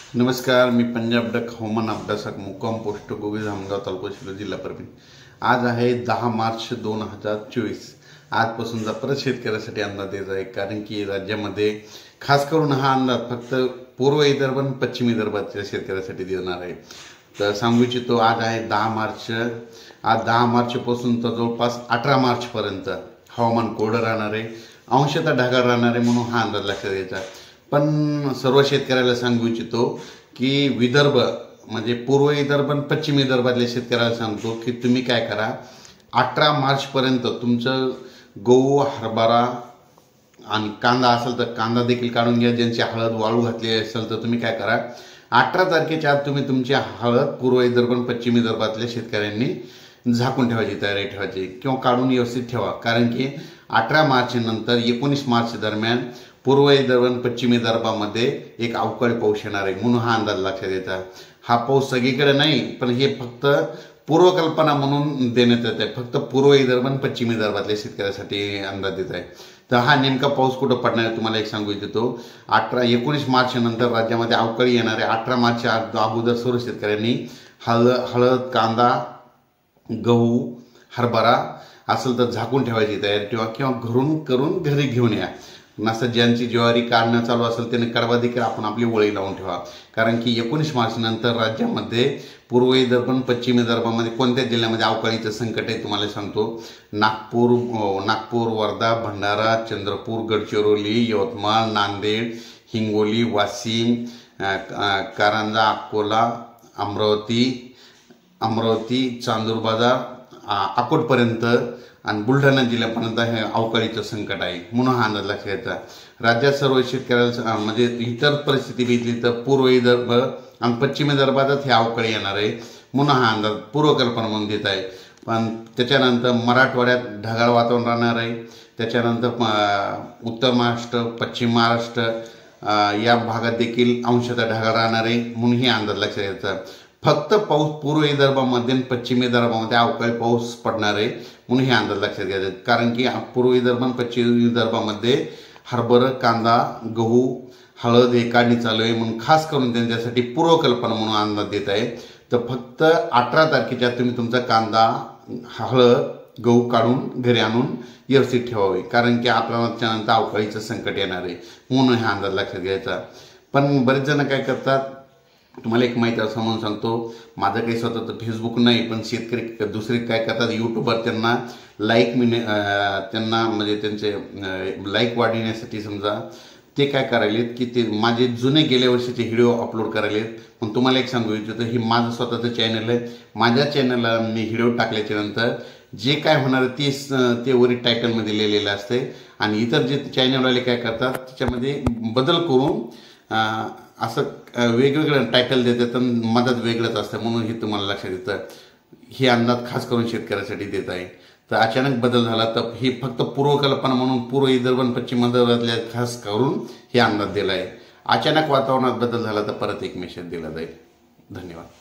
नमस्कार, मी पंजाब डक हवामान अभ्यासक मुक्काम पोस्ट गोविंद धामगाव तालुका शिरूर जिल्हा परभणी। आज आहे 10 मार्च 2024। आजपासूनचा परत शेतकऱ्यासाठी अंदाज देत आहे, कारण की राज्यामध्ये खास करून हा अंदाज फक्त पूर्व विदर्भ आणि पश्चिम विदर्भाच्या शेतकऱ्यासाठी देणार आहे। तर सांगू इच्छितो, आज आहे 10 मार्च। आज 10 मार्च पासून तर जवळपास 18 मार्च पर्यंत हवामान कोरडं राहणार आहे, अंशतः ढगाळ राहणार आहे, म्हणून हा अंदाज लक्षात घ्यायचा। पण सर्व शेतकऱ्याला सांगू इच्छितो की विदर्भ म्हणजे पूर्व विदर्भ आणि पश्चिम विदर्भातल्या शेतकऱ्याला सांगतो की तुम्ही काय करा, 18 मार्च पर्यंत तुमचं गहू, हरभरा आणि कांदा असेल तर कांदा देखील काढून घ्या। ज्यांची हळद वाळू घातली असेल तर तुम्ही काय करा, 18 तारखेच्या आत तुम्ही तुमची हळद पूर्व विदर्भ आणि पश्चिम विदर्भातल्या शेतकऱ्यांनी झाकून ठेवायची, तयारी ठेवायची किंवा काढून व्यवस्थित ठेवा। कारण की 18 मार्च नंतर 19 मार्च दरम्यान पूर्व विदर्भ आणि पश्चिम विदर्भामध्ये एक अवकाळी पाऊस येणार आहे, म्हणून हा अंदाज लक्षात येतात। हा पाऊस सगळीकडे नाही, पण हे फक्त पूर्वकल्पना म्हणून देण्यात येत आहे, फक्त पूर्व विदर्भ आणि पश्चिम विदर्भातल्या शेतकऱ्यासाठी अंदाज देत आहे। तर हा नेमका पाऊस कुठं पडणार आहे तुम्हाला एक सांगू इच्छितो। 19 मार्च नंतर राज्यामध्ये अवकाळी येणार आहे। 18 मार्चच्या अगोदर सर्व शेतकऱ्यांनी हळद, कांदा, गहू, हरभरा असेल तर झाकून ठेवायची तयारी ठेवा किंवा घरून करून घरी घेऊन या। नसं ज्यांची ज्वारी काढणं चालू असेल त्याने कडवा देखील आपण आपली वळी लावून ठेवा। कारण की 19 मार्च नंतर राज्यामध्ये पूर्व विदर्भ आणि पश्चिम विदर्भामध्ये कोणत्या जिल्ह्यामध्ये अवकाळीचं संकट आहे तुम्हाला सांगतो। नागपूर, वर्धा, भंडारा, चंद्रपूर, गडचिरोली, यवतमाळ, नांदेड, हिंगोली, वाशिम, कारंजा, अकोला, अमरावती, चांदूर बाजार, अकोटपर्यंत आणि बुलढाणा जिल्ह्यापर्यंत हे अवकाळीचं संकट आहे, म्हणून हा अंदाज लक्षात घ्यायचा। राज्यात सर्व शेतकऱ्याला म्हणजे इतर परिस्थिती बघितली तर पूर्व विदर्भ आणि पश्चिम विदर्भातच हे अवकाळी येणार आहे, म्हणून हा अंदाज पूर्वकल्पना म्हणून देत आहे। पण त्याच्यानंतर मराठवाड्यात ढगाळ वातावरण राहणार आहे। त्याच्यानंतर उत्तर महाराष्ट्र, पश्चिम महाराष्ट्र या भागात देखील अंशतः ढगाळ राहणार आहे, म्हणून हे अंदाज लक्षात घ्यायचा। फक्त पाऊस पूर्व विदर्भामध्ये आणि पश्चिम विदर्भामध्ये अवकाळी पाऊस पडणार आहे, म्हणून हे अंदाज लक्षात घ्यायचे। कारण की पूर्व विदर्भ आणि पश्चिम विदर्भामध्ये हरभरा, कांदा, गहू, हळद हे काढणी चालू आहे, म्हणून खास करून त्यांच्यासाठी पूर्वकल्पना म्हणून अंदाज देत आहे। तर फक्त 18 तारखेच्या तुम्ही तुमचा कांदा, हळद, गहू काढून घरी आणून व्यवस्थित ठेवावे, कारण की 18 मार्चच्या नंतर अवकाळीचं संकट येणार आहे, म्हणून हा अंदाज लक्षात घ्यायचा। पण बरेच जण काय करतात, तुम्हाला एक माहिती असं म्हणून सांगतो, माझं काही स्वतःचं फेसबुक नाही, पण शेतकरी दुसरे काय करतात, यूट्यूबवर त्यांना त्यांना म्हणजे त्यांचे लाईक वाढविण्यासाठी समजा ते काय करायलेत की ते माझे जुने गेल्या वर्षीचे व्हिडिओ अपलोड करायलेत। पण तुम्हाला एक सांगू इच्छितो, ही माझं स्वतःचं चॅनल आहे। माझ्या चॅनलला मी व्हिडिओ टाकल्याच्या नंतर जे काय होणार ते वरी टायटलमध्ये लिहिलेलं असते, आणि इतर जे चॅनलवाले काय करतात त्याच्यामध्ये बदल करून असं वेगवेगळं टायटल देतात आणि मदत वेगळंच असतं, म्हणून हे तुम्हाला लक्षात येतं। हे अंदाज खास करून शेतकऱ्यासाठी देत आहे। तर अचानक बदल झाला तर ही फक्त पूर्वकल्पना म्हणून पूर्व विदर्भ आणि पश्चिम विदर्भातल्या खास करून हे अंदाज दिला आहे। अचानक वातावरणात बदल झाला तर परत एक मेसेज दिला जाईल। धन्यवाद।